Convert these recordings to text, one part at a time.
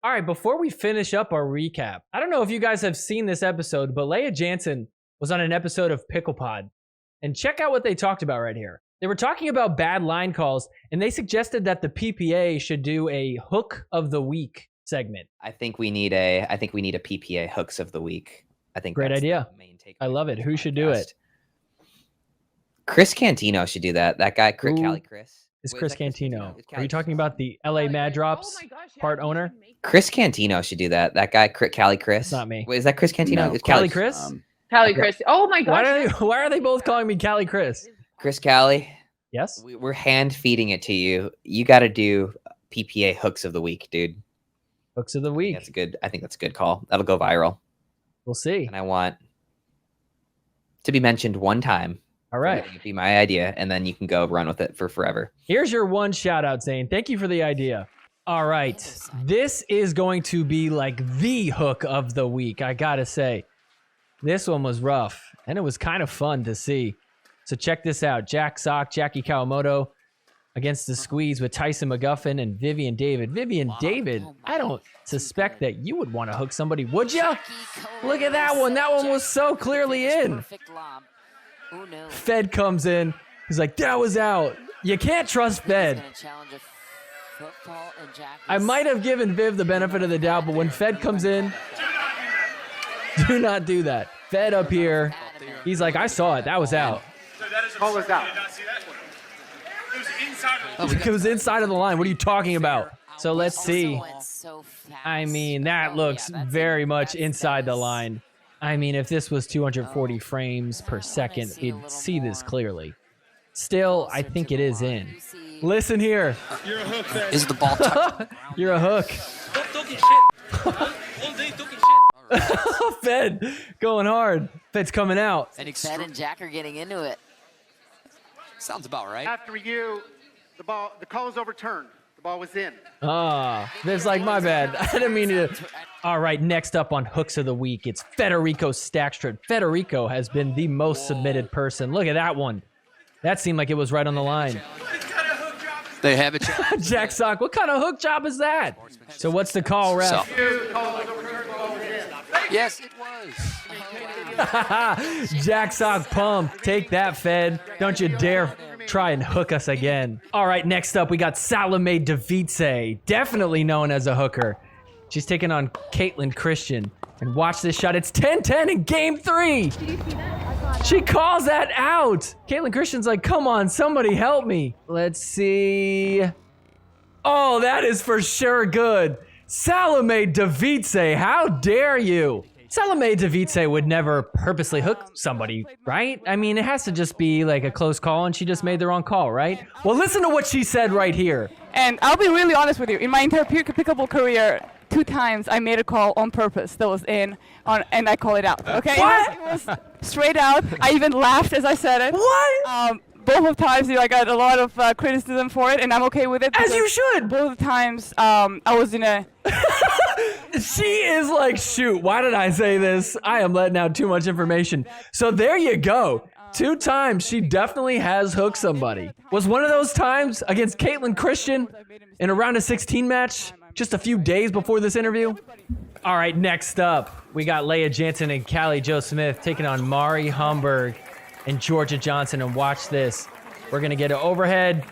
All right, before we finish up our recap, I don't know if you guys have seen this episode, but Leia Jansen was on an episode of Pickleball. And check out what they talked about right here. They were talking about bad line calls, and they suggested that the PPA should do a hook of the week segment. I think we need a PPA hooks of the week. I think great that's idea. the main takeaway I love it. Who should do it? Chris Cantino should do that. That guy, Cali Chris. Is Chris Cantino? Are you talking about the LA Mad Drops part owner? Chris Cantino should do that. That guy, Cali Chris. It's not me. Wait, is that Chris Cantino? No. It's Cali Chris? Cali Chris. Oh my gosh. Why are they both calling me Cali Chris? Chris Cali. Yes. We're hand feeding it to you. You got to do PPA hooks of the week, dude. Hooks of the week. I think that's a good call. That'll go viral. We'll see. And I want to be mentioned one time. All right. It'd be my idea, and then you can go run with it for forever. Here's your one shout out, Zane. Thank you for the idea. All right. This is going to be like the hook of the week, I gotta say. This one was rough, and it was kind of fun to see. So check this out. Jack Sock, Jackie Kawamoto against the squeeze with Tyson McGuffin and Vivian David. Vivian David, I don't suspect that you would want to hook somebody, would you? Look at that one. That one was so clearly in. Fed comes in. He's like, that was out. You can't trust Fed. I might have given Viv the benefit of the doubt, but when Fed comes in, do not do that. Fed up here. He's like, I saw it. That was out. Call was out. It was inside of the line. What are you talking about? So let's see. I mean, that looks very much inside the line. I mean, if this was 240 frames per second, you'd see this clearly. Still, I think it is in. Listen here. You're a hook, Fed. Is the ball tucked? You're a hook. Stop talking shit. All day talking shit. Fed going hard. Fed's coming out. Fed and Jack are getting into it. Sounds about right. After you, the call was overturned. The ball was in. Fed's like, my bad. I didn't mean to. All right, next up on Hooks of the Week, it's Federico Stackstrud. Federico has been the most submitted person. Look at that one. That seemed like it was right on the line. They have it. Jack Sock, what kind of hook job is that? So what's the call, ref? Yes, it was. Jack Sock pump. Take that, Fed. Don't you dare try and hook us again. All right, next up, we got Salome Device, definitely known as a hooker. She's taking on Caitlin Christian. And watch this shot. It's 10-10 in game 3. She calls that out. Caitlin Christian's like, come on, somebody help me. Let's see. Oh, that is for sure good. Salome Device, how dare you? Salome Device would never purposely hook somebody, right? I mean, it has to just be like a close call and she just made the wrong call, right? Well, listen to what she said right here. And I'll be really honest with you. In my entire pickleball career, 2 times I made a call on purpose that was in, and I call it out. Okay? What? It was straight out. I even laughed as I said it. What? Both of times, I got a lot of criticism for it, and I'm okay with it. As you should. Both times, I was in a... She is like, shoot, why did I say this? I am letting out too much information. So there you go. 2 times she definitely has hooked somebody. Was one of those times against Caitlin Christian in a round of 16 match just a few days before this interview? All right, next up, we got Leia Jansen and Callie Jo Smith taking on Mari Humberg and Georgia Johnson. And watch this. We're going to get an overhead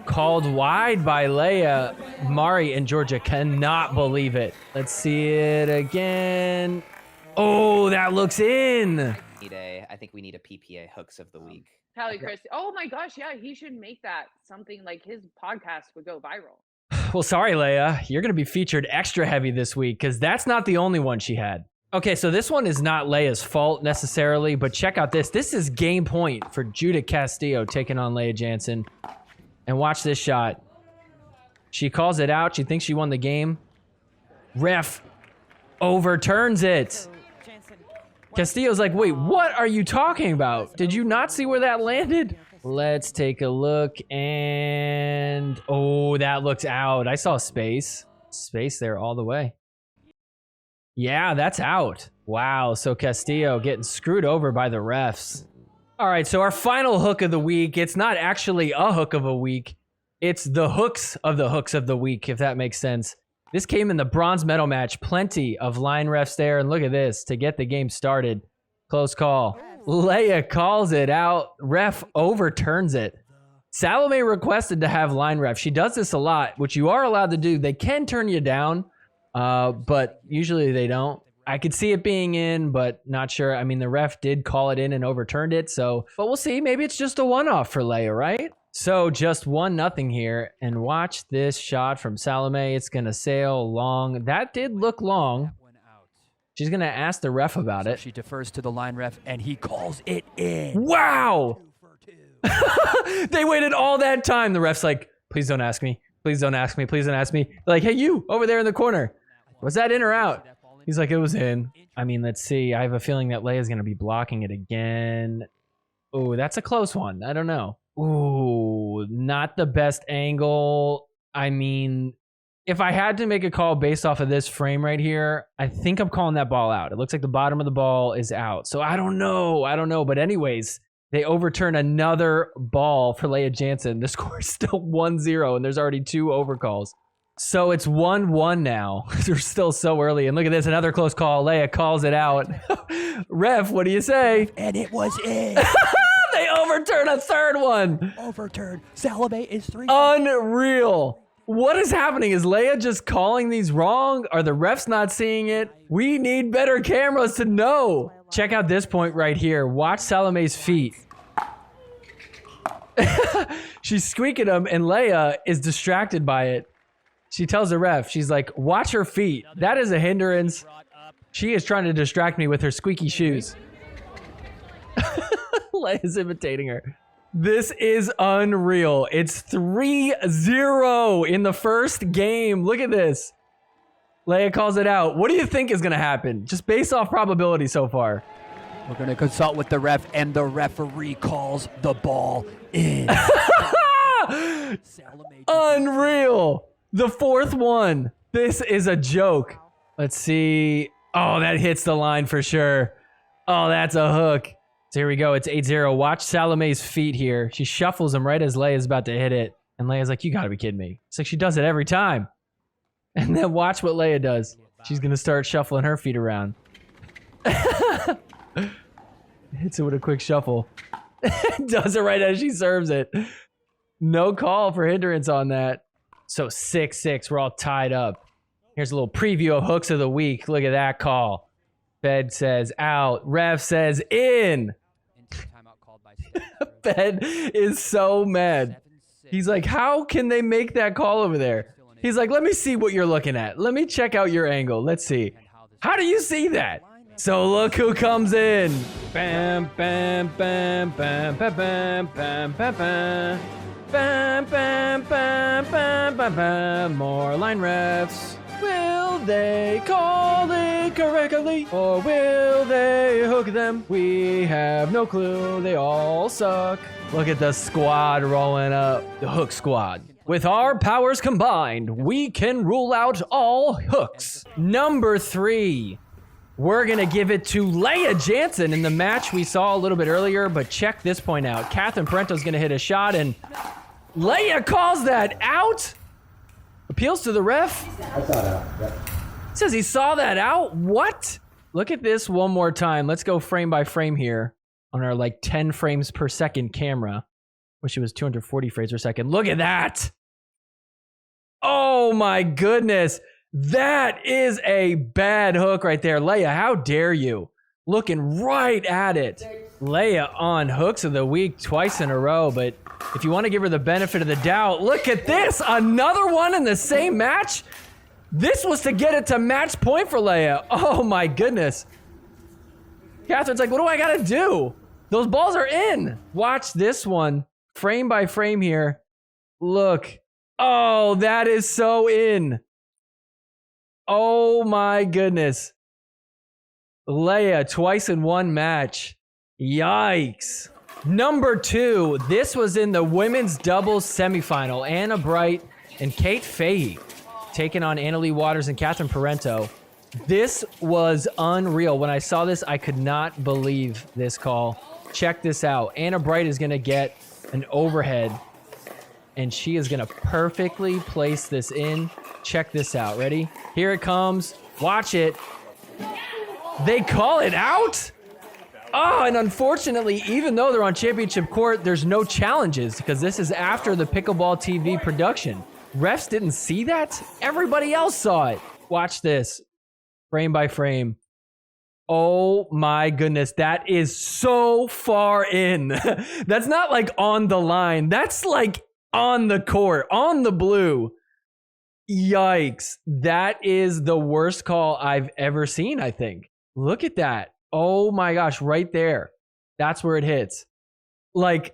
called wide by Leia. Mari and Georgia cannot believe it. Let's see it again. Oh, that looks in. I think we need a PPA hooks of the week. Cali Chris. Oh my gosh, yeah, he should make that something like his podcast would go viral. Well, sorry, Leia. You're going to be featured extra heavy this week because that's not the only one she had. Okay, so this one is not Leia's fault necessarily, but check out this. This is game point for Judith Castillo taking on Leia Jansen. And watch this shot. She calls it out. She thinks she won the game. Ref overturns it. Castillo's like, wait, what are you talking about? Did you not see where that landed? Let's take a look, and oh, that looks out. I saw space there all the way. Yeah, that's out. Wow, so Castillo getting screwed over by the refs. All right, so our final hook of the week, it's not actually a hook of a week. It's the hooks of the week, if that makes sense. This came in the bronze medal match. Plenty of line refs there. And look at this to get the game started. Close call. Leia calls it out. Ref overturns it. Salome requested to have line ref. She does this a lot, which you are allowed to do. They can turn you down, but usually they don't. I could see it being in, but not sure. I mean, the ref did call it in and overturned it. So, but we'll see. Maybe it's just a one-off for Leia, right? So just 1-0 here. And watch this shot from Salome. It's going to sail long. That did look long. She's going to ask the ref about it. She defers to the line ref, and he calls it in. Wow! They waited all that time. The ref's like, please don't ask me. Please don't ask me. Please don't ask me. They're like, hey, you over there in the corner. Was that in or out? He's like, it was in. I mean, let's see. I have a feeling that Leia's going to be blocking it again. Oh, that's a close one. I don't know. Ooh, not the best angle. I mean, if I had to make a call based off of this frame right here, I think I'm calling that ball out. It looks like the bottom of the ball is out. So I don't know. I don't know. But anyways, they overturn another ball for Leia Jansen. The score is still 1-0, and there's already 2 overcalls. So it's 1-1 now. They're still so early. And look at this, another close call. Leia calls it out. Ref, what do you say? And it was in. They overturn a third one. Overturned. Salome is 3. Unreal. What is happening? Is Leia just calling these wrong? Are the refs not seeing it? We need better cameras to know. Check out this point right here. Watch Salome's feet. She's squeaking them, and Leia is distracted by it. She tells the ref, she's like, watch her feet. That is a hindrance. She is trying to distract me with her squeaky shoes. Leia's imitating her. This is unreal. It's 3-0 in the first game. Look at this. Leia calls it out. What do you think is going to happen? Just based off probability so far. We're going to consult with the ref, and the referee calls the ball in. Unreal. The fourth one. This is a joke. Let's see. Oh, that hits the line for sure. Oh, that's a hook. So here we go. It's 8-0. Watch Salome's feet here. She shuffles them right as Leia's about to hit it. And Leia's like, you got to be kidding me. It's like she does it every time. And then watch what Leia does. She's going to start shuffling her feet around. Hits it with a quick shuffle. Does it right as she serves it. No call for hindrance on that. So 6-6. We're all tied up. Here's a little preview of hooks of the week. Look at that call. Fed says out. Ref says in. Fed is so mad. He's like, how can they make that call over there? He's like, let me see what you're looking at. Let me check out your angle. Let's see. How do you see that? So look who comes in. Bam, bam, bam, bam, bam, bam, bam, bam, bam. Bam, bam, bam, bam, bam, bam. More line refs. Will they call it correctly? Or will they hook them? We have no clue. They all suck. Look at the squad rolling up. The hook squad. With our powers combined, we can rule out all hooks. Number 3. We're going to give it to Leia Jansen in the match we saw a little bit earlier, but check this point out. Catherine Parento's going to hit a shot, and Leia calls that out. Appeals to the ref. I saw that. Yep. Says he saw that out. What? Look at this one more time. Let's go frame by frame here on our like 10 frames per second camera. Wish it was 240 frames per second. Look at that. Oh my goodness. That is a bad hook right there. Leia, how dare you? Looking right at it. Leia on hooks of the week twice in a row, but if you want to give her the benefit of the doubt, look at this. Another one in the same match? This was to get it to match point for Leia. Oh my goodness. Catherine's like, what do I got to do? Those balls are in. Watch this one. Frame by frame here. Look. Oh, that is so in. Oh my goodness. Leia twice in one match. Yikes. Number 2, this was in the women's doubles semifinal. Anna Bright and Kate Fahey taking on Anna Lee Waters and Catherine Parento. This was unreal. When I saw this, I could not believe this call. Check this out. Anna Bright is going to get an overhead, and she is going to perfectly place this in. Check this out. Ready? Here it comes. Watch it. They call it out? Oh, and unfortunately, even though they're on championship court, there's no challenges because this is after the Pickleball TV production. Refs didn't see that? Everybody else saw it. Watch this. Frame by frame. Oh my goodness, that is so far in. That's not like on the line. That's like on the court, on the blue. Yikes. That is the worst call I've ever seen, I think. Look at that. Oh my gosh, right there. That's where it hits. Like,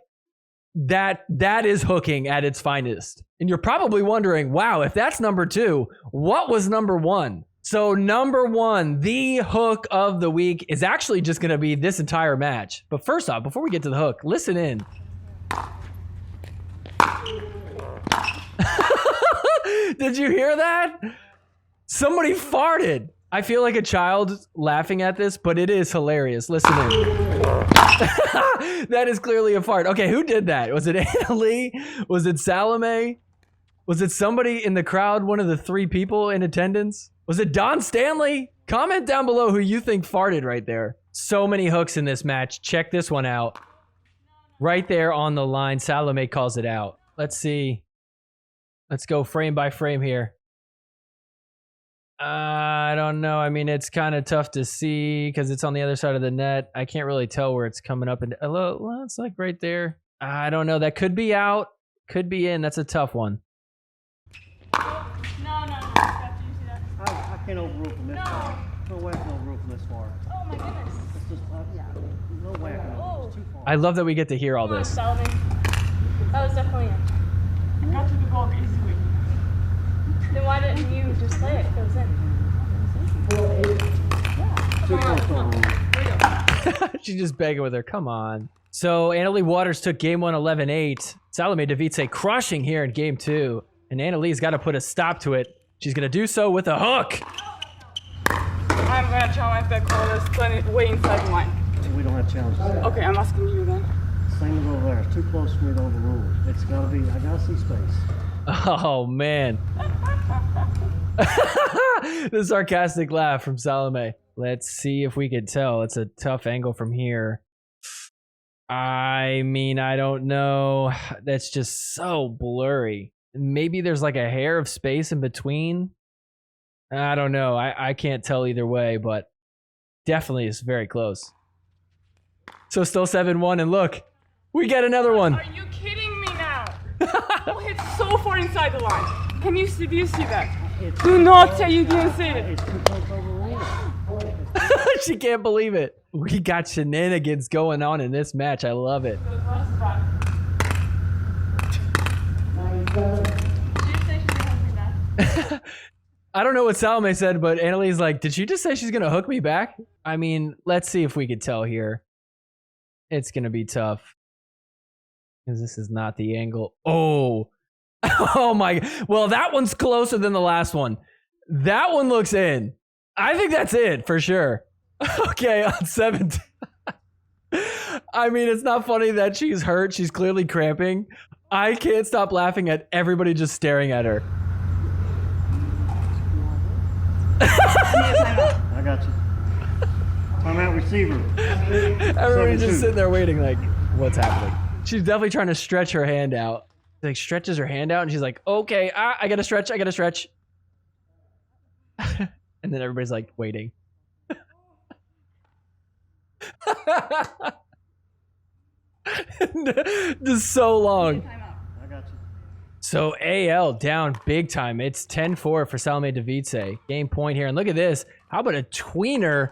that is hooking at its finest. And you're probably wondering, wow, if that's number 2, what was number 1? So number 1, the hook of the week, is actually just going to be this entire match. But first off, before we get to the hook, listen in. Did you hear that? Somebody farted. I feel like a child laughing at this, but it is hilarious. Listen in. That is clearly a fart. Okay, who did that? Was it Anna Lee? Was it Salome? Was it somebody in the crowd, one of the 3 people in attendance? Was it Don Stanley? Comment down below who you think farted right there. So many hooks in this match. Check this one out. Right there on the line, Salome calls it out. Let's see. Let's go frame by frame here. I don't know. I mean, it's kind of tough to see because it's on the other side of the net. I can't really tell where it's coming up. And well, it's like right there. I don't know. That could be out. Could be in. That's a tough one. I can't overrule from this far. No way I can overrule from this far. Oh my goodness. It's just, no way I can overrule. It's too far. I love that we get to hear all this. That was definitely in. I got you the ball easily. Then why didn't you just play it if it was in? Too close to overrule. She's just begging with her. Come on. So Annalie Waters took game 1 11-8. Salome Davice crushing here in game 2. And Annalie's got to put a stop to it. She's going to do so with a hook. I'm going to try my best call this way inside the line. We don't have challenges. Okay, I'm asking you then. Same as over there. It's too close for me to overrule. It's got to be, I got to see space. Oh, man. The sarcastic laugh from Salome. Let's see if we could tell. It's a tough angle from here. I mean, I don't know. That's just so blurry. Maybe there's like a hair of space in between. I don't know. I can't tell either way, but definitely is very close. So still 7-1, and look, we get another one. Are you kidding me now? Ball hit so far inside the line. Do you see that? Do not say you didn't see it. It's too close to overrule. She can't believe it. We got shenanigans going on in this match. I love it. I don't know what Salome said, but Annalie's like, did she just say she's going to hook me back? I mean, let's see if we could tell here. It's going to be tough. Because this is not the angle. Oh. Oh my. Well, that one's closer than the last one. That one looks in. I think that's it for sure. Okay, on 17. I mean, it's not funny that she's hurt. She's clearly cramping. I can't stop laughing at everybody just staring at her. I got you. Timeout receiver. Everybody's just sitting there waiting like, what's happening? She's definitely trying to stretch her hand out. She like stretches her hand out and she's like, okay, I gotta stretch. And then everybody's like waiting. Just so long. I got you. So AL down big time. It's 10-4 for Salome Davice. Game point here. And look at this. How about a tweener?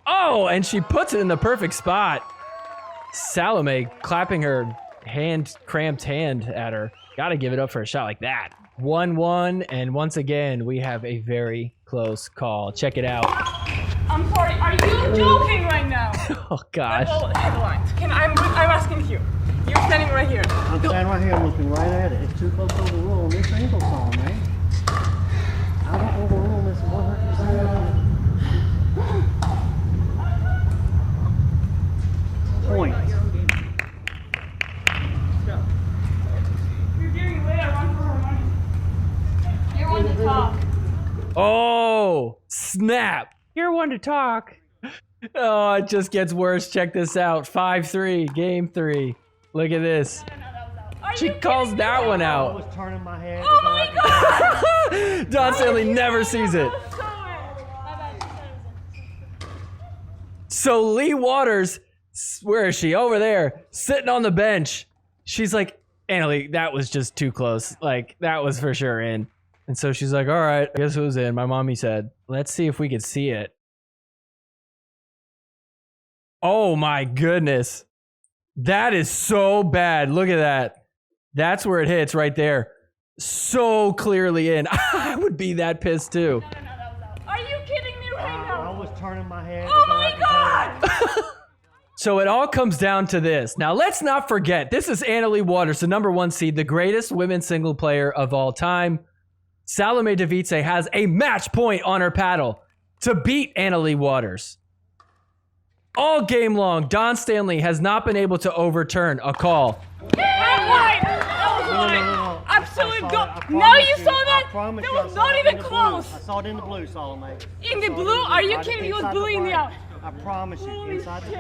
Oh, and she puts it in the perfect spot. Salome clapping her cramped hand at her. Gotta give it up for a shot like that. 1-1, and once again, we have a very close call. Check it out. I'm sorry, are you joking right now? Oh, gosh. Headlines. I'm asking you. You're standing right here. I'm standing right here looking right at it. It's too close to overrule on this angle song, man. I don't overrule this 100%. Point. You're giving away a run for her money. You're on the top. Oh, snap. You're one to talk. Oh, it just gets worse. Check this out. 5-3, game 3. Look at this. She calls that one I out. was turning my head. Oh my god! Don Stanley never sees it. So Lee Waters, where is she? Over there, sitting on the bench. She's like, Annalie, that was just too close. Like, that was for sure in. And so she's like, all right, I guess it was in. My mommy said, let's see if we could see it. Oh my goodness. That is so bad. Look at that. That's where it hits right there. So clearly in. I would be that pissed too. Are you kidding me right now? I was turning my head. Oh my god! So it all comes down to this. Now, let's not forget, this is Annalie Waters, the #1 seed, the greatest women's single player of all time. Salome Device has a match point on her paddle to beat Annalie Waters. All game long, Don Stanley has not been able to overturn a call. That was mine. Absolutely. Now you saw that? That was not even close. I saw it in the blue, Salome. In the blue? Are you kidding me? It was blue in the out. I promise you, inside the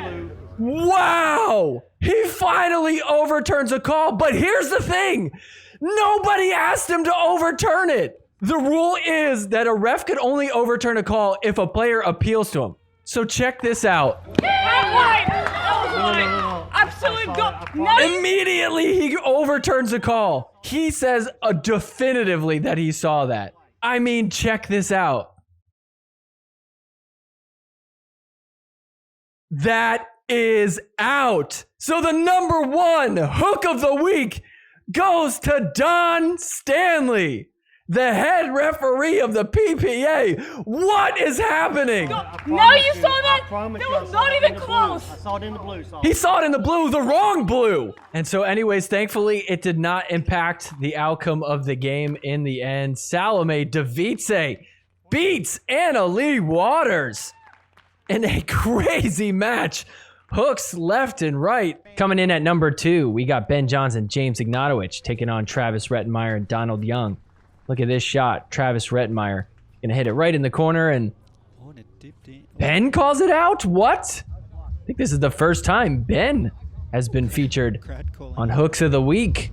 blue. Wow! He finally overturns a call, but here's the thing. Nobody asked him to overturn it. The rule is that a ref could only overturn a call if a player appeals to him. So check this out. That was mine. Absolutely. Now Immediately he overturns a call. He says definitively that he saw that. I mean, check this out. That is out. So the #1 hook of the week goes to Don Stanley, the head referee of the PPA. What is happening? Now you saw that? That was not even close. I saw it in the blue, Salome. He saw it in the blue, the wrong blue. And so anyways, thankfully, it did not impact the outcome of the game in the end. Salome Device beats Annalie Waters in a crazy match. Hooks left and right. Coming in at #2, we got Ben Johnson, James Ignatowicz taking on Travis Rettenmeyer and Donald Young. Look at this shot. Travis Rettenmeyer gonna hit it right in the corner, and Ben calls it out? What? I think this is the first time Ben has been featured on Hooks of the Week.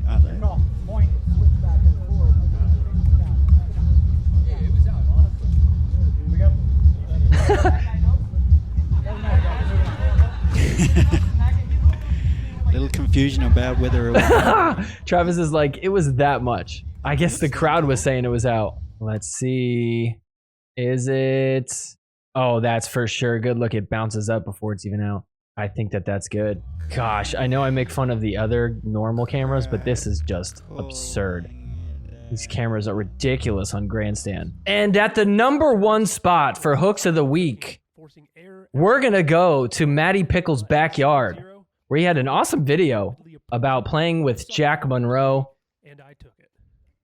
Little confusion about whether it was. Travis is like, it was that much. I guess the crowd was saying it was out. Let's see. Is it? Oh, that's for sure. Good look. It bounces up before it's even out. I think that's good. Gosh, I know I make fun of the other normal cameras, but this is just absurd. These cameras are ridiculous on Grandstand. And at the #1 spot for Hooks of the Week, we're going to go to Matty Pickle's backyard, where he had an awesome video about playing with Jack Monroe.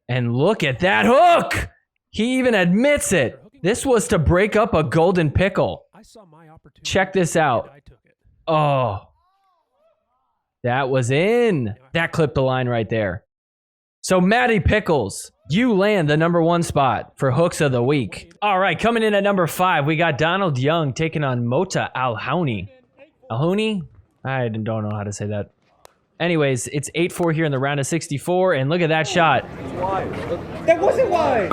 And look at that hook! He even admits it. This was to break up a golden pickle. Check this out. Oh. That was in. That clipped the line right there. So Matty Pickles, you land the #1 spot for Hooks of the Week. All right, coming in at #5, we got Donald Young taking on Mita Alhouni. Alhouni? I don't know how to say that. Anyways, it's 8-4 here in the round of 64, and look at that shot. That wasn't wide.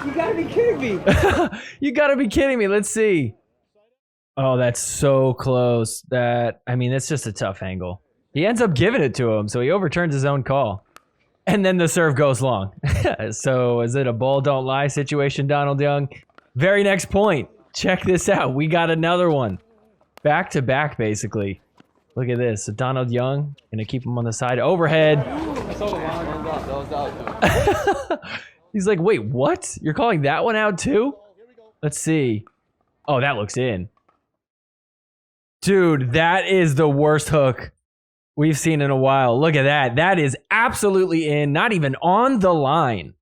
You gotta be kidding me. You gotta be kidding me. Let's see. Oh, that's so close. I mean, that's just a tough angle. He ends up giving it to him, so he overturns his own call. And then the serve goes long. So is it a ball don't lie situation, Donald Young? Very next point. Check this out. We got another one. Back to back, basically. Look at this. So Donald Young, gonna keep him on the side. Overhead. He's like, wait, what? You're calling that one out too? Let's see. Oh, that looks in. Dude, that is the worst hook we've seen in a while. Look at that. That is absolutely in, not even on the line.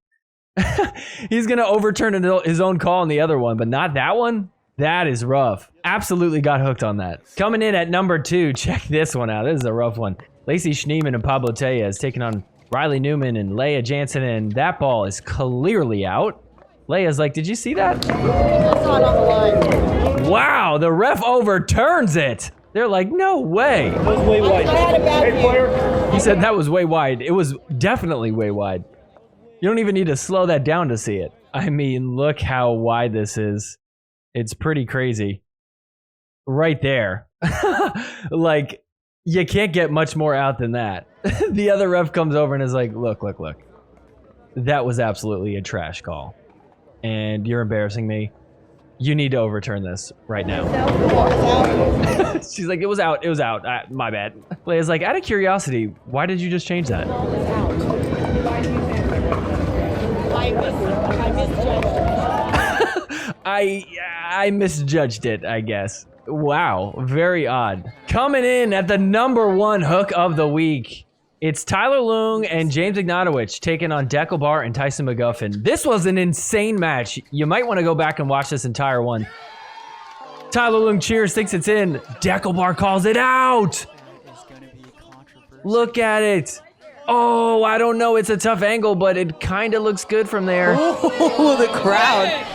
He's gonna overturn his own call on the other one, but not that one. That is rough. Absolutely got hooked on that. Coming in at #2, check this one out. This is a rough one. Lacey Schneeman and Pablo Tejas taking on Riley Newman and Leia Jansen, and that ball is clearly out. Leia's like, did you see that? Wow, the ref overturns it. They're like, no way. That was way wide. Hey, player. He said that was way wide. It was definitely way wide. You don't even need to slow that down to see it. I mean, look how wide this is. It's pretty crazy. Right there. Like, you can't get much more out than that. The other ref comes over and is like, look. That was absolutely a trash call. And you're embarrassing me. You need to overturn this right now. She's like, it was out. My bad. Leia's like, out of curiosity, why did you just change that? I misjudged it, I guess. Wow, very odd. Coming in at the #1 hook of the week, it's Tyler Leung and James Ignatowicz taking on Pickleball and Tyson McGuffin. This was an insane match. You might want to go back and watch this entire one. Tyler Leung cheers, thinks it's in. Pickleball calls it out. Look at it. Oh, I don't know. It's a tough angle, but it kind of looks good from there. Oh, the crowd.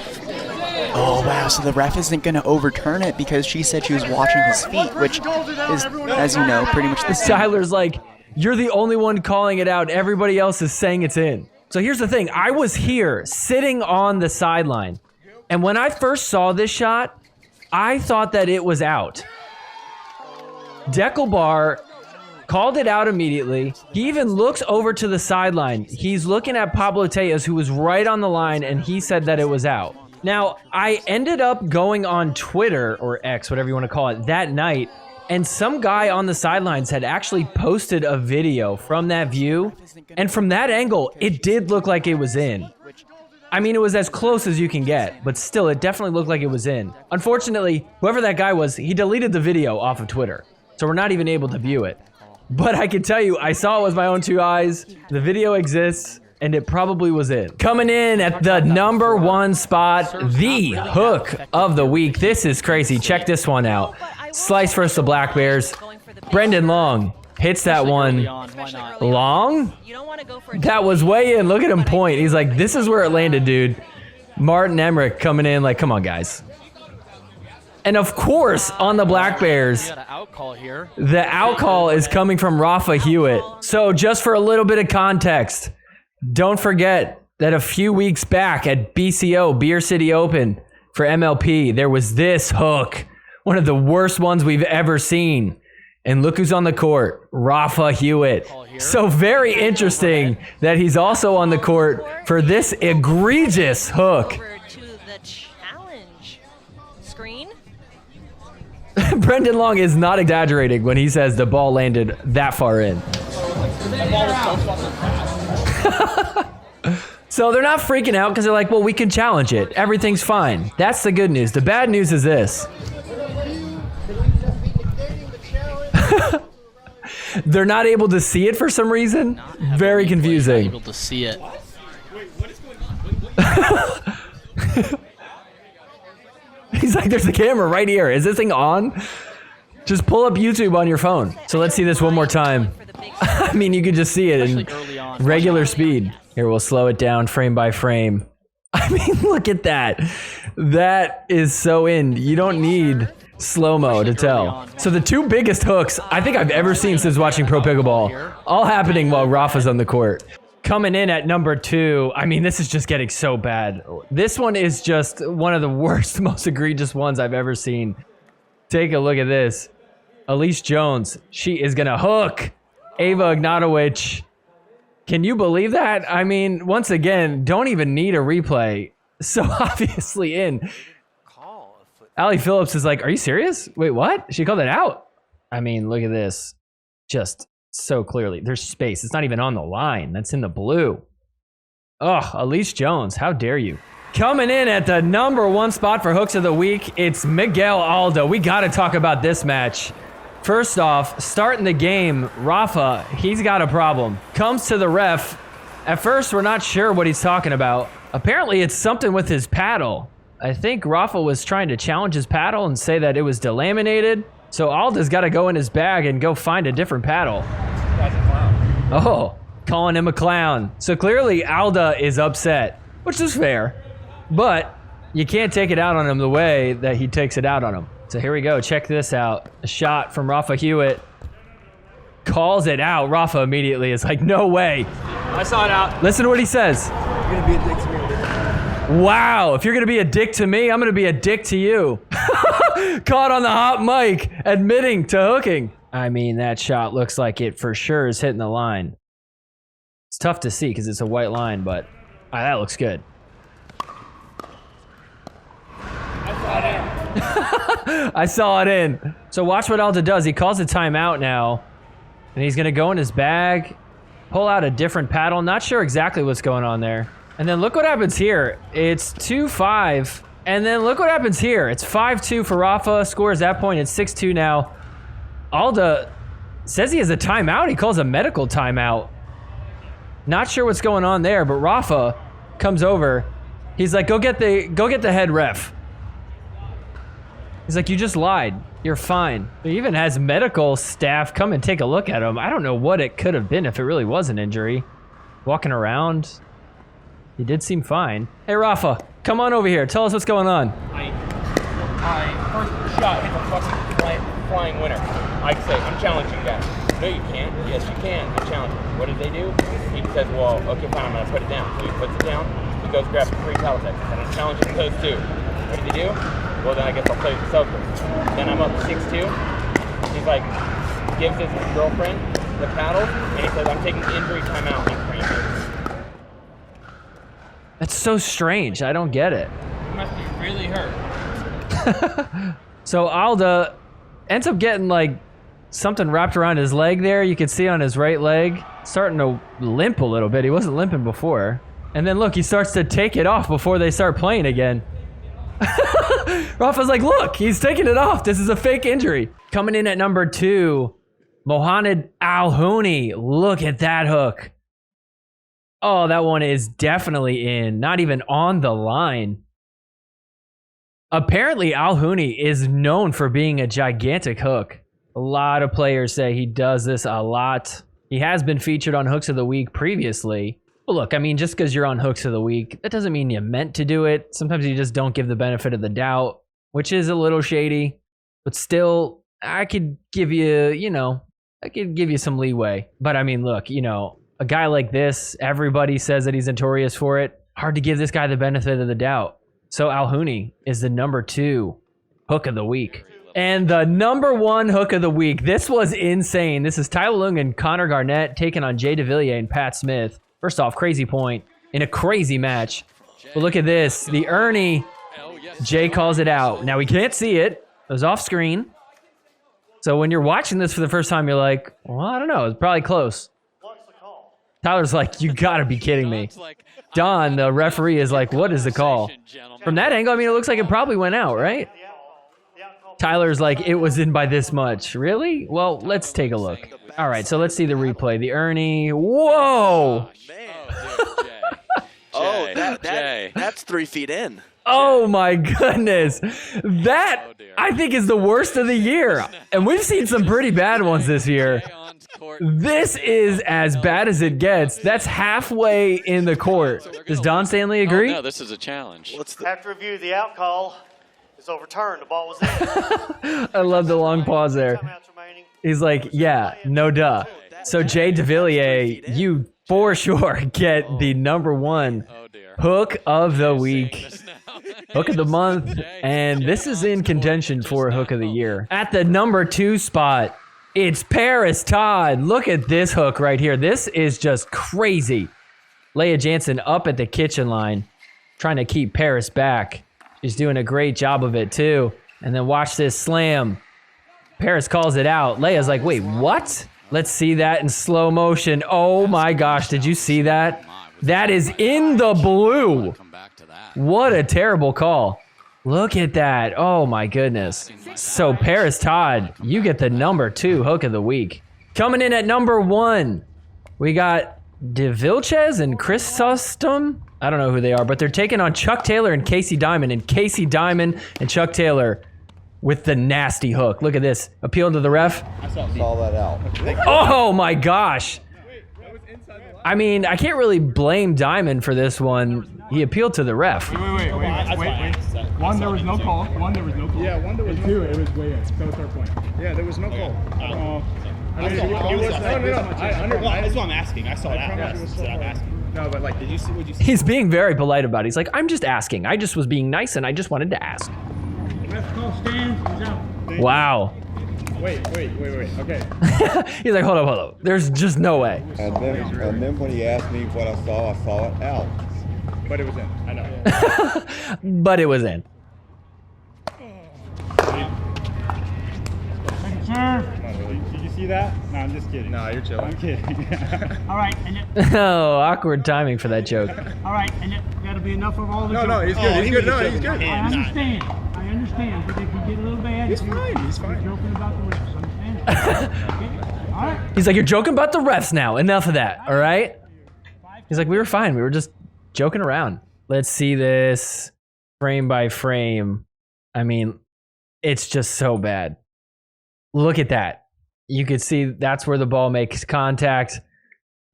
Oh, wow. So the ref isn't going to overturn it because she said she was watching his feet, which is, as you know, pretty much the same. Tyler's like, you're the only one calling it out. Everybody else is saying it's in. So here's the thing. I was here sitting on the sideline. And when I first saw this shot, I thought that it was out. Pickleball called it out immediately. He even looks over to the sideline. He's looking at Pablo Tejas, who was right on the line, and he said that it was out. Now, I ended up going on Twitter, or X, whatever you want to call it, that night, and some guy on the sidelines had actually posted a video from that view, and from that angle, it did look like it was in. I mean, it was as close as you can get, but still, it definitely looked like it was in. Unfortunately, whoever that guy was, he deleted the video off of Twitter, so we're not even able to view it. But I can tell you, I saw it with my own 2 eyes, the video exists, and it probably was in. Coming in at the #1 spot, the hook of the week. This is crazy. Check this one out. Slice versus the Black Bears. Brendan Long hits that one. Long? That was way in. Look at him point. He's like, this is where it landed, dude. Martin Emmerich coming in like, come on, guys. And of course, on the Black Bears, the out call is coming from Rafa Hewitt. So just for a little bit of context, don't forget that a few weeks back at BCO, Beer City Open, for MLP, there was this hook, one of the worst ones we've ever seen. And look who's on the court, Rafa Hewitt. So very interesting that he's also on the court for this egregious hook. Brendan Long is not exaggerating when he says the ball landed that far in. So they're not freaking out because they're like, well, we can challenge it. Everything's fine. That's the good news. The bad news is this. They're not able to see it for some reason. Very confusing. Able to see it. He's like, there's a camera right here. Is this thing on? Just pull up YouTube on your phone. So let's see this one more time. I mean, you could just see it in regular speed. Here, we'll slow it down frame by frame. I mean, look at that. That is so in. You don't need slow-mo to tell. So the 2 biggest hooks I think I've ever seen since watching Pro Pickleball, all happening while Rafa's on the court. Coming in at #2, I mean, this is just getting so bad. This one is just one of the worst, most egregious ones I've ever seen. Take a look at this. Elise Jones, she is gonna hook Ava Ignatowicz. Can you believe that? I mean, once again, don't even need a replay. So obviously in. Allie Phillips is like, are you serious? Wait, what? She called it out. I mean, look at this. Just so clearly. There's space. It's not even on the line. That's in the blue. Oh, Elise Jones, how dare you? Coming in at the #1 spot for hooks of the week, it's Miguel Aldo. We got to talk about this match. First off, starting the game, Rafa, he's got a problem. Comes to the ref. At first, we're not sure what he's talking about. Apparently, it's something with his paddle. I think Rafa was trying to challenge his paddle and say that it was delaminated. So Alda's got to go in his bag and go find a different paddle. That's a clown. Oh, calling him a clown. So clearly Alda is upset, which is fair. But you can't take it out on him the way that he takes it out on him. So here we go. Check this out. A shot from Rafa Hewitt. Calls it out. Rafa immediately is like, no way. I saw it out. Listen to what he says. You're gonna be a dick to me. Wow, if you're gonna be a dick to me, I'm gonna be a dick to you. Caught on the hot mic, admitting to hooking. I mean, that shot looks like it for sure is hitting the line. It's tough to see because it's a white line, but that looks good. I saw it in. So watch what Alda does. He calls a timeout now. And he's going to go in his bag, pull out a different paddle. Not sure exactly what's going on there. And then look what happens here. It's 2-5. And then look what happens here. It's 5-2 for Rafa. Scores that point. It's 6-2 now. Alda says he has a timeout. He calls a medical timeout. Not sure what's going on there, but Rafa comes over. He's like, go get the head ref. He's like, you just lied. You're fine. He even has medical staff come and take a look at him. I don't know what it could have been if it really was an injury. Walking around. He did seem fine. Hey, Rafa, come on over here. Tell us what's going on. I first shot hit the fucking flying winner. I say, I'm challenging you guys. No, you can't. Yes, you can. I'm challenging. What did they do? He says, well, okay, fine, I'm going to put it down. So he puts it down. He goes grabs 3 palisades. And I'm challenging those 2. What did he do? Well, then I guess I'll play the soaker. Then I'm up 6-2. He's like, gives his girlfriend the paddle, and he says, I'm taking injury timeout on Cranberry. That's so strange. I don't get it. He must be really hurt. So Alda ends up getting like something wrapped around his leg there. You can see on his right leg. Starting to limp a little bit. He wasn't limping before. And then look, he starts to take it off before they start playing again. Rafa's like, look, he's taking it off. This is a fake injury. Coming in at number 2, Mohamed Al-Houni. Look at that hook. Oh, that one is definitely in. Not even on the line. Apparently, Al-Houni is known for being a gigantic hook. A lot of players say he does this a lot. He has been featured on Hooks of the Week previously. But look, I mean, just because you're on Hooks of the Week, that doesn't mean you meant to do it. Sometimes you just don't give the benefit of the doubt, which is a little shady. But still, I could give you, some leeway. But I mean, look, a guy like this, everybody says that he's notorious for it. Hard to give this guy the benefit of the doubt. So Al-Houni is the number 2 Hook of the Week. And the number 1 Hook of the Week. This was insane. This is Tyler Lung and Connor Garnett taking on Jay DeVilliers and Pat Smith. First off, crazy point in a crazy match. But look at this. The Ernie, Jay calls it out. Now, we can't see it. It was off screen. So when you're watching this for the first time, you're like, well, I don't know. It's probably close. Tyler's like, you got to be kidding me. Don, the referee, is like, what is the call? From that angle, I mean, it looks like it probably went out, right? Tyler's like, it was in by this much. Really? Well, let's take a look. All right, so let's see the replay. The Ernie. Whoa! That's 3 feet in. Oh my goodness. That, I think, is the worst of the year. And we've seen some pretty bad ones this year. This is as bad as it gets. That's halfway in the court. Does Don Stanley agree? No, this is a challenge. After review, the out call is overturned. The ball was in. I love the long pause there. He's like, yeah, no duh. So Jay DeVilliers, you for sure get the number 1 Hook of the Week, Hook of the Month, and this is in contention for Hook of the Year. At the number 2 spot, it's Paris Todd. Look at this hook right here. This is just crazy. Leia Jansen up at the kitchen line, trying to keep Paris back. She's doing a great job of it too. And then watch this slam. Paris calls it out. Leia's like, wait, what? Let's see that in slow motion. Oh my gosh, did you see that? That is in the blue. What a terrible call. Look at that. Oh my goodness. So Paris Todd, you get the number 2 Hook of the Week. Coming in at number 1, we got DeVilches and Chrysostom. I don't know who they are, but they're taking on Chuck Taylor and Casey Diamond. And Casey Diamond and Chuck Taylor with the nasty hook. Look at this. Appeal to the ref. I saw that out. Oh my gosh. I mean, I can't really blame Diamond for this one. He appealed to the ref. Wait. One, there was no call. Yeah, one, there was no call. Two, it was way in. So it's our point. Yeah, there was no call. That's what I'm asking. I saw that. That's what I'm asking. No, but like, did you see what you see? He's being very polite about it. He's like, I'm just asking. I just was being nice and I just wanted to ask. Ref call stands. He's out. Wow. Wait. Okay. He's like, hold up. There's just no way. And then when he asked me what I saw it out. But it was in. I know. But it was in. Serve. Did you see that? No, I'm just kidding. No, you're chilling. I'm kidding. All right, and Oh, awkward timing for that joke. all right, and that'll be enough of all the. No, he's good. He's good. No, he's good. I understand, but if you get a little bad, He's fine. He's fine. joking about the refs. Understand? Okay. All right. He's like, you're joking about the refs now. Enough of that, all right? He's like, we were fine. We were just joking around. Let's see this frame by frame. I mean, it's just so bad. Look at that. You could see that's where the ball makes contact.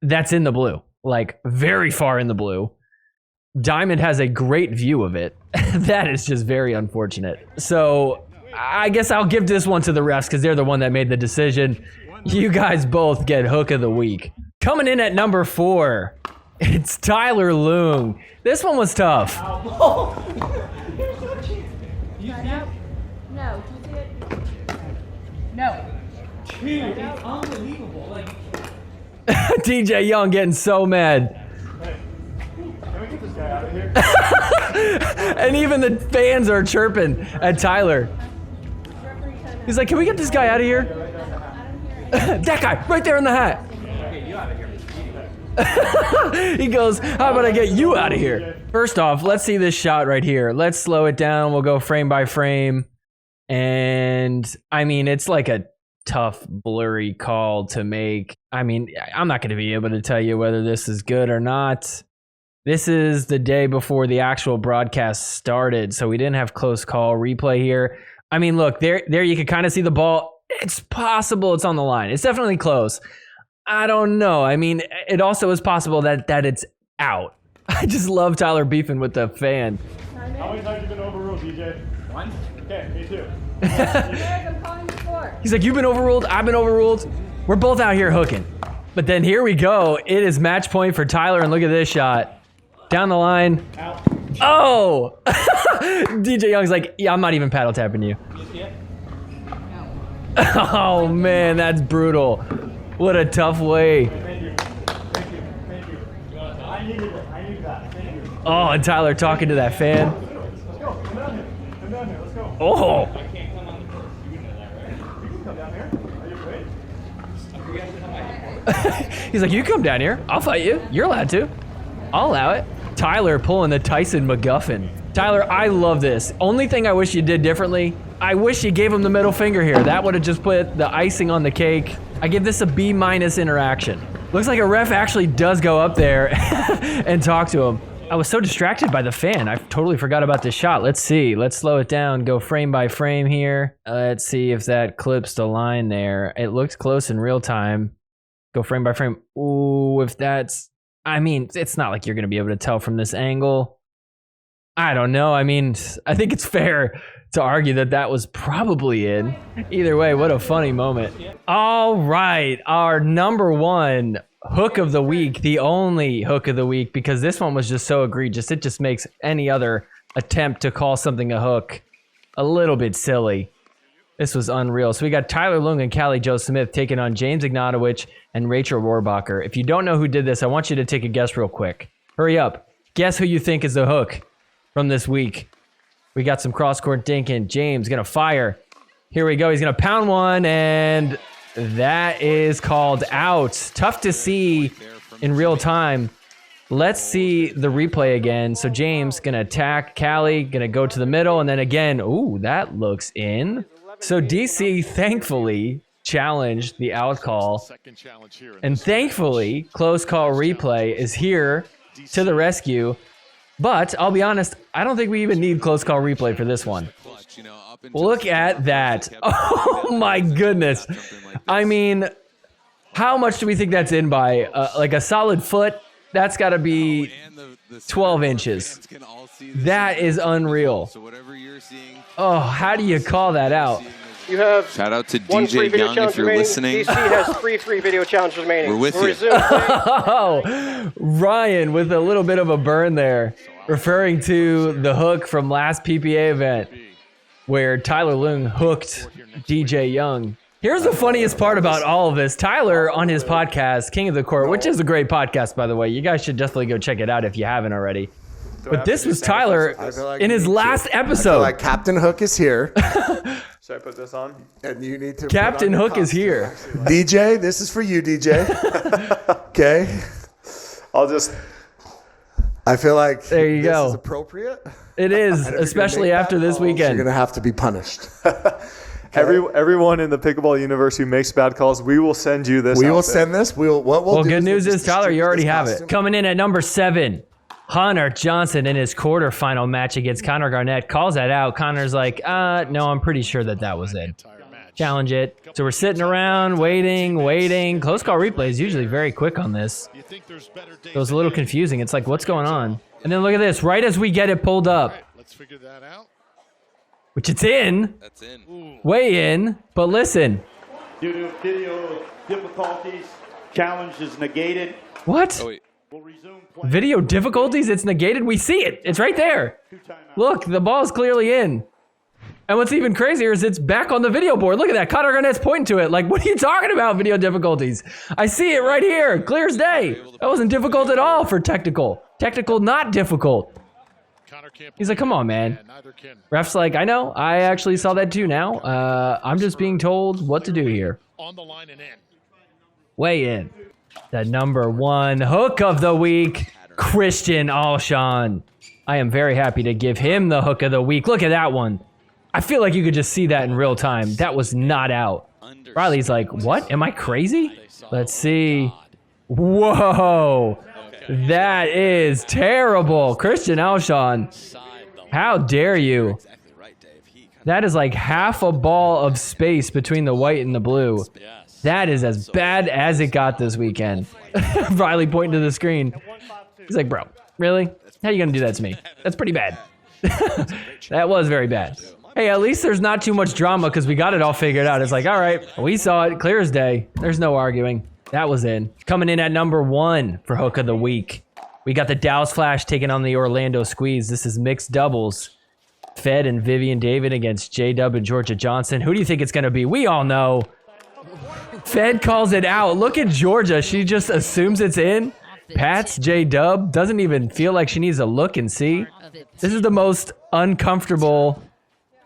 That's in the blue, like very far in the blue. Diamond has a great view of it. That is just very unfortunate. So I guess I'll give this one to the refs because they're the one that made the decision. You guys both get hook of the week. Coming in at number 4, it's Tyler Loong. This one was tough. No. No. Dude, it's unbelievable. Like, DJ Young getting so mad. Can we get this guy out of here? And even the fans are chirping at Tyler. He's like, can we get this guy out of here? That guy, right there in the hat. He goes, how about I get you out of here? First off, let's see this shot right here. Let's slow it down. We'll go frame by frame. And I mean, it's like a tough, blurry call to make. I mean, I'm not going to be able to tell you whether this is good or not. This is the day before the actual broadcast started, so we didn't have close call replay here. I mean, look, there you can kind of see the ball. It's possible it's on the line. It's definitely close. I don't know. I mean, it also is possible that it's out. I just love Tyler beefing with the fan. How many times have you been overruled, DJ? One. Okay, me too. He's like, you've been overruled, I've been overruled. We're both out here hooking. But then here we go. It is match point for Tyler, and look at this shot. Down the line. Out. Oh! DJ Young's like, yeah, I'm not even paddle tapping you. Oh man, that's brutal. What a tough way. Thank you. I needed that. Thank you. Oh, and Tyler talking to that fan. Let's go. Come down here. Let's go. Oh! I can't come on the course. You can come down here. Are you ready? He's like, you come down here. I'll fight you. You're allowed to. I'll allow it. Tyler pulling the Tyson McGuffin. Tyler, I love this. Only thing I wish you did differently, I wish you gave him the middle finger here. That would have just put the icing on the cake. I give this a B- interaction. Looks like a ref actually does go up there and talk to him. I was so distracted by the fan. I totally forgot about this shot. Let's see. Let's slow it down. Go frame by frame here. Let's see if that clips the line there. It looks close in real time. Go frame by frame. Ooh, if that's... I mean, it's not like you're going to be able to tell from this angle. I don't know. I mean, I think it's fair to argue that that was probably in. Either way, what a funny moment. All right, our number 1 hook of the week, the only hook of the week, because this one was just so egregious. It just makes any other attempt to call something a hook a little bit silly. This was unreal. So we got Tyler Loong and Callie Jo Smith taking on James Ignatowicz and Rachel Rohrbacher. If you don't know who did this, I want you to take a guess real quick. Hurry up. Guess who you think is the hook from this week. We got some cross-court dinking. James gonna fire. Here we go. He's gonna pound one, and that is called out. Tough to see in real time. Let's see the replay again. So James gonna attack Callie, gonna go to the middle, and then again, ooh, that looks in. So DC thankfully challenged the out call, and thankfully close call replay is here to the rescue. But I'll be honest, I don't think we even need close call replay for this one. Look at that. Oh my goodness. I mean, how much do we think that's in by? Like a solid foot? That's got to be 12 inches. That is unreal. Oh, how do you call that out? You have shout out to one free DJ video Young challenge if you're remaining. listening. DC has 3 free video challenges remaining. We're with you. Resume playing. Oh, Ryan with a little bit of a burn there, referring to the hook from last PPA event where Tyler Leung hooked DJ Young. Here's the funniest part about all of this. Tyler on his podcast, King of the Court, which is a great podcast, by the way. You guys should definitely go check it out if you haven't already. But this was Tyler in his last episode. I feel like Captain Hook is here. Should I put this on? And you need to. Captain Hook is here. DJ, this is for you, DJ. Okay. I feel like there you this go. is appropriate. It is, especially after this weekend. You're gonna have to be punished. Everyone in the pickleball universe who makes bad calls, we will send you this. We will send this. Well, good news is, Tyler, you already have it. Coming in at number 7, Hunter Johnson in his quarterfinal match against Connor Garnett calls that out. Connor's like, no, I'm pretty sure that was it. Challenge it. So we're sitting around, waiting. Close call replay is usually very quick on this. It was a little confusing. It's like, what's going on? And then look at this. Right as we get it pulled up. Let's figure that out. Which it's in. That's in. Way in. But listen. Due to video difficulties, challenge is negated. What? Oh, wait. Video difficulties? It's negated? We see it. It's right there. Look, the ball's clearly in. And what's even crazier is it's back on the video board. Look at that. Connor Garnett's pointing to it. Like, what are you talking about, video difficulties? I see it right here. Clear as day. That wasn't difficult at all for technical. Technical, not difficult. He's like, come on, man. Ref's like, I know. I actually saw that too now. I'm just being told what to do here. On the line and in. Way in. The number 1 hook of the week, Christian Alshon. I am very happy to give him the hook of the week. Look at that one. I feel like you could just see that in real time. That was not out. Riley's like, what? Am I crazy? Let's see. Whoa. That is terrible. Christian Alshon. How dare you? That is like half a ball of space between the white and the blue. That is as bad as it got this weekend. Riley pointing to the screen. He's like, bro, really? How are you going to do that to me? That's pretty bad. That was very bad. Hey, at least there's not too much drama because we got it all figured out. It's like, all right, we saw it clear as day. There's no arguing. That was in. Coming in at number 1 for hook of the week. We got the Dallas Flash taking on the Orlando Squeeze. This is mixed doubles. Fed and Vivian David against J-Dub and Georgia Johnson. Who do you think it's going to be? We all know. Fed calls it out. Look at Georgia. She just assumes it's in. Pats J-Dub doesn't even feel like she needs to look and see. This is the most uncomfortable,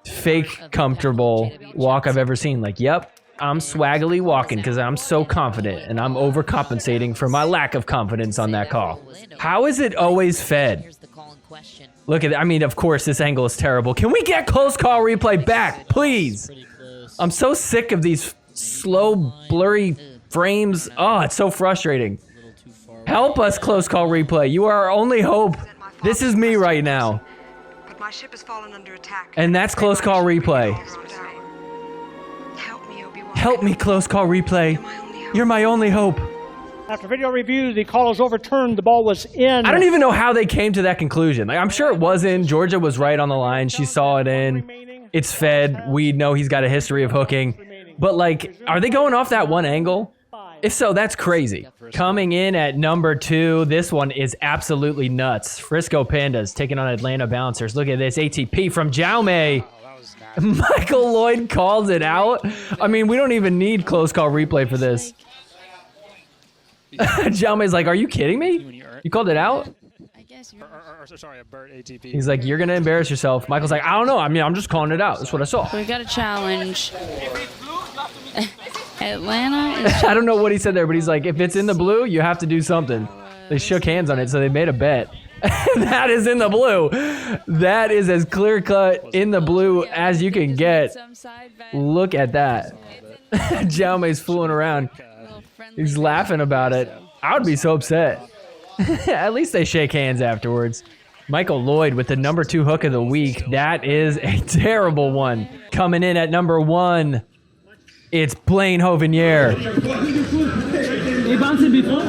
fake comfortable walk I've ever seen. Like, yep, I'm swaggily walking because I'm so confident and I'm overcompensating for my lack of confidence on that call. How is it always Fed? Look at that. I mean, of course, this angle is terrible. Can we get close call replay back, please? I'm so sick of these slow, blurry frames. Oh, it's so frustrating. Help us, close call replay. You are our only hope. This is me right now. But my ship has fallen under attack. And that's close call replay. Help me, close call replay. You're my only hope. After video review, the call is overturned. The ball was in. I don't even know how they came to that conclusion. Like, I'm sure it was in. Georgia was right on the line. She saw it in. It's Fed. We know he's got a history of hooking. But, like, are they going off that one angle? If so, that's crazy. Coming in at number 2, this one is absolutely nuts. Frisco Pandas taking on Atlanta Bouncers. Look at this. ATP from Jaume. Michael Lloyd calls it out. I mean, we don't even need close call replay for this. Jaume's like, are you kidding me? You called it out? Sorry, a Bert ATP. He's like, you're going to embarrass yourself. Michael's like, I don't know. I mean, I'm just calling it out. That's what I saw. We got a challenge. Atlanta is... I don't know what he said there, but he's like, if it's in the blue, you have to do something. They shook hands on it, so they made a bet. That is in the blue. That is as clear cut in the blue as you can get. Look at that. Jaume's fooling around. He's laughing about it. I would be so upset. At least they shake hands afterwards. Michael Lloyd with the number 2 hook of the week. That is a terrible one. Coming in at number 1, it's Blaine Hovenier. He bounced it before.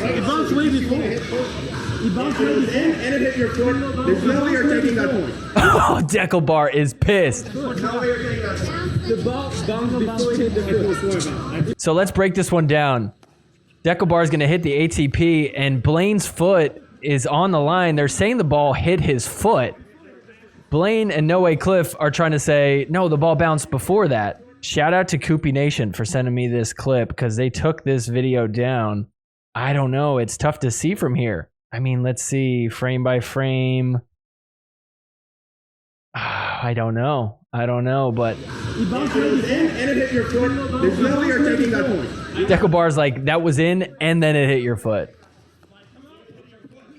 He bounced way before. He bounced way before. And it hit your foot. There's no way you're taking that point. Oh, Deckelbar is pissed. No way you're taking that point. The ball bounced before it hit the foot. So let's break this one down. Deckelbar is going to hit the ATP, and Blaine's foot is on the line. They're saying the ball hit his foot. Blaine and No Way Cliff are trying to say, no, the ball bounced before that. Shout out to Koopy Nation for sending me this clip because they took this video down. I don't know. It's tough to see from here. I mean, let's see frame by frame. I don't know, but He bounced way before. And it hit your foot. There's no way you're taking that point. Deckelbar's like, that was in, and then it hit your foot.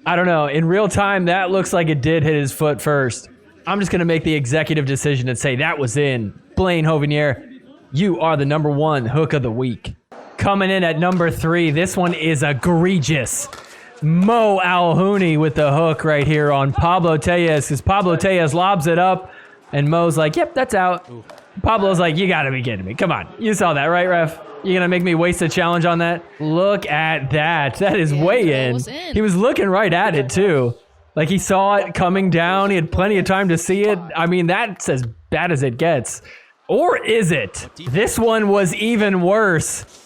I don't know. In real time, that looks like it did hit his foot first. I'm just going to make the executive decision and say that was in. Blaine Hovenier, you are the number one hook of the week. Coming in at number 3, this one is egregious. Mo Alhouni with the hook right here on Pablo Tellez, because Pablo Tellez lobs it up, and Mo's like, yep, that's out. Pablo's like, you gotta be kidding me. Come on. You saw that, right, ref? You gonna make me waste a challenge on that? Look at that. That is way in. He was looking right at it, too. Like, he saw it coming down. He had plenty of time to see it. I mean, that's as bad as it gets. Or is it? This one was even worse.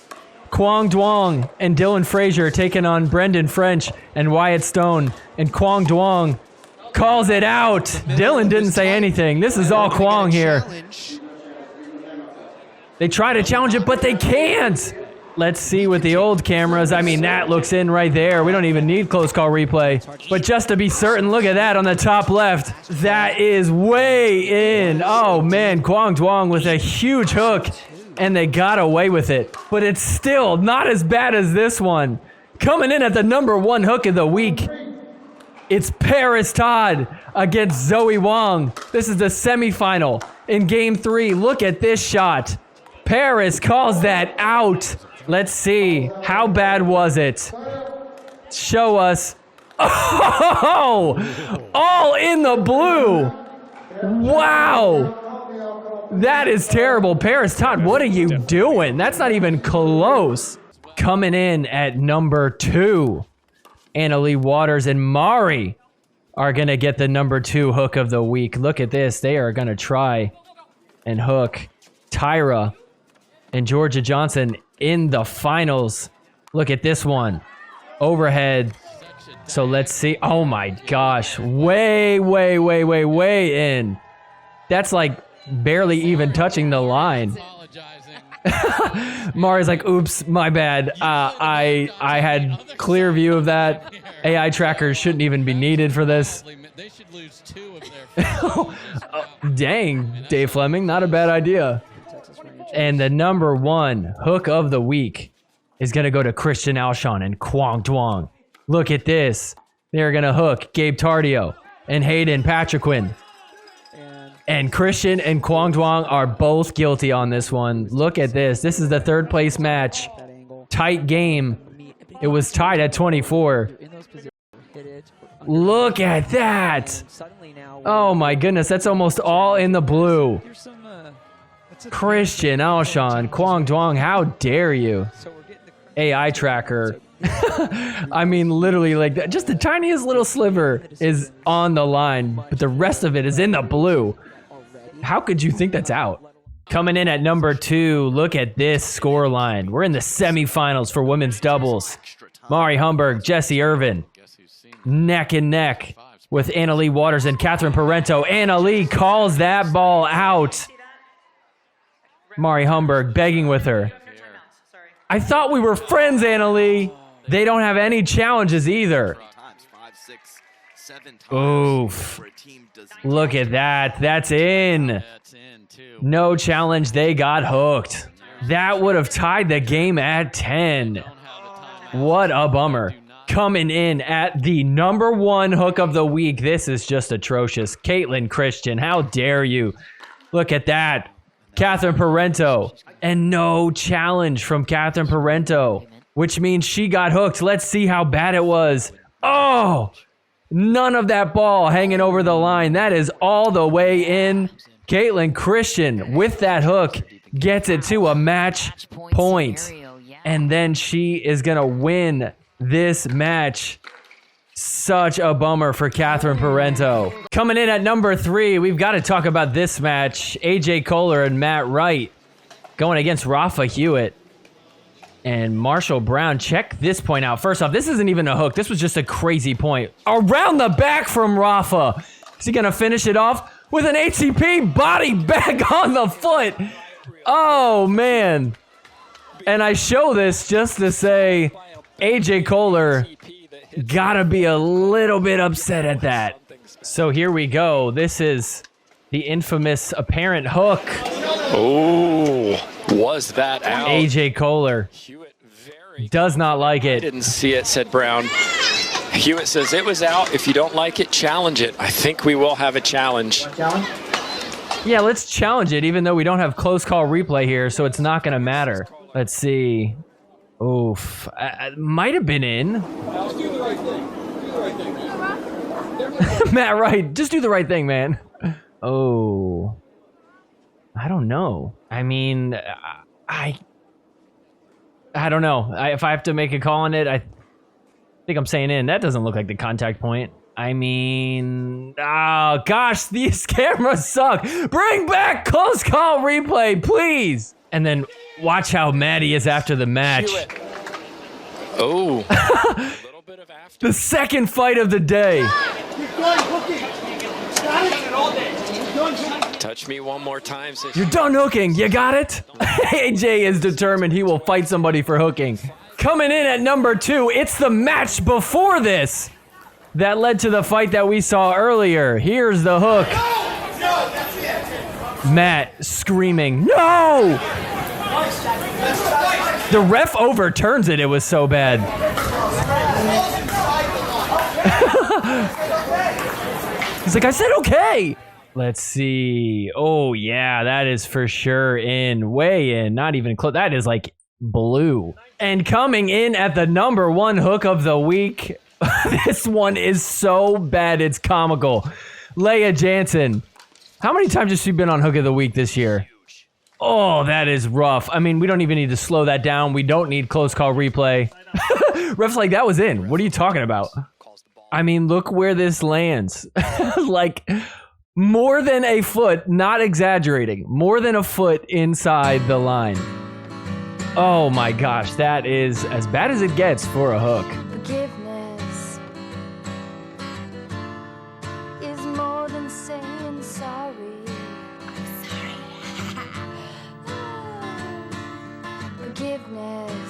Quang Duong and Dylan Frazier taking on Brendan French and Wyatt Stone. And Quang Duong calls it out. Dylan didn't say anything. This is all Quang here. They try to challenge it, but they can't. Let's see with the old cameras. I mean, that looks in right there. We don't even need close call replay. But just to be certain, look at that on the top left. That is way in. Oh, man. Quang Duong with a huge hook. And they got away with it. But it's still not as bad as this one. Coming in at the number 1 hook of the week, it's Paris Todd against Zoe Wong. This is the semifinal in game 3. Look at this shot. Paris calls that out. Let's see. How bad was it? Show us. Oh! All in the blue. Wow. That is terrible. Paris Todd, what are you doing? That's not even close. Coming in at number 2, Annalie Waters and Mari are going to get the number 2 hook of the week. Look at this. They are going to try and hook Tyra and Georgia Johnson in the finals. Look at this one. Overhead. So let's see. Oh my gosh. Way in. That's like barely even touching the line. Mari's like, oops, my bad. I had clear view of that. AI trackers shouldn't even be needed for this. They should lose 2 of their Oh, dang, Dave Fleming, not a bad idea. And the number 1 hook of the week is going to go to Christian Alshon and Quang Duong. Look at this. They're going to hook Gabe Tardio and Hayden Patriquin. And Christian and Quang Duong are both guilty on this one. Look at this. This is the 3rd place match. Tight game. It was tied at 24. Look at that. Oh my goodness. That's almost all in the blue. Christian Alshon, Quang Duong, how dare you? AI tracker. I mean, literally, like that. Just the tiniest little sliver is on the line, but the rest of it is in the blue. How could you think that's out? Coming in at number 2, look at this score line. We're in the semifinals for women's doubles. Mari Humberg, Jessie Irvin, neck and neck with Annalie Waters and Catherine Parento. Annalie calls that ball out. Mari Humberg begging with her. I thought we were friends, Annalie. They don't have any challenges either. Oof. Look at that. That's in. No challenge. They got hooked. That would have tied the game at 10. What a bummer. Coming in at the number 1 hook of the week. This is just atrocious. Caitlin Christian, how dare you? Look at that. Catherine Parento. And no challenge from Catherine Parento, which means she got hooked. Let's see how bad it was. Oh! None of that ball hanging over the line. That is all the way in. Caitlin Christian with that hook gets it to a match point. And then she is going to win this match. Such a bummer for Catherine Parento. Coming in at number 3, we've got to talk about this match. AJ Kohler and Matt Wright going against Rafa Hewitt and Marshall Brown. Check this point out. First off, this isn't even a hook. This was just a crazy point. Around the back from Rafa. Is he going to finish it off with an ATP body back on the foot? Oh, man. And I show this just to say AJ Kohler gotta be a little bit upset at that. So here we go. This is the infamous apparent hook. Oh, was that out? AJ Kohler does not like it. I didn't see it, said Brown. Hewitt says it was out. If you don't like it, challenge it. I think we will have a challenge. Yeah, let's challenge it, even though we don't have close call replay here, so it's not gonna matter. Let's see. Oof. Might have been in. Just do the right thing. Do the right thing, man. Matt Wright, just do the right thing, man. Oh. I don't know. I mean, I don't know. If I have to make a call on it, I think I'm saying in. That doesn't look like the contact point. I mean, oh gosh, these cameras suck. Bring back close call replay, please. And then watch how mad he is after the match. Oh. The second fight of the day. Touch me one more time. You're done hooking. You got it? AJ is determined he will fight somebody for hooking. Coming in at number 2, it's the match before this that led to the fight that we saw earlier. Here's the hook. Matt screaming, no! The ref overturns it. It was so bad. He's like, I said okay. Let's see. Oh, yeah, that is for sure in. Way in. Not even close. That is like blue. And coming in at the number 1 hook of the week. This one is so bad, it's comical. Leia Jansen. How many times has she been on Hook of the Week this year? Oh, that is rough. I mean, we don't even need to slow that down. We don't need close call replay. Ref's like, that was in. What are you talking about? I mean, look where this lands. Like, more than a foot, not exaggerating, more than a foot inside the line. Oh my gosh, that is as bad as it gets for a hook. Forgiveness is more than saying sorry. I'm sorry. Forgiveness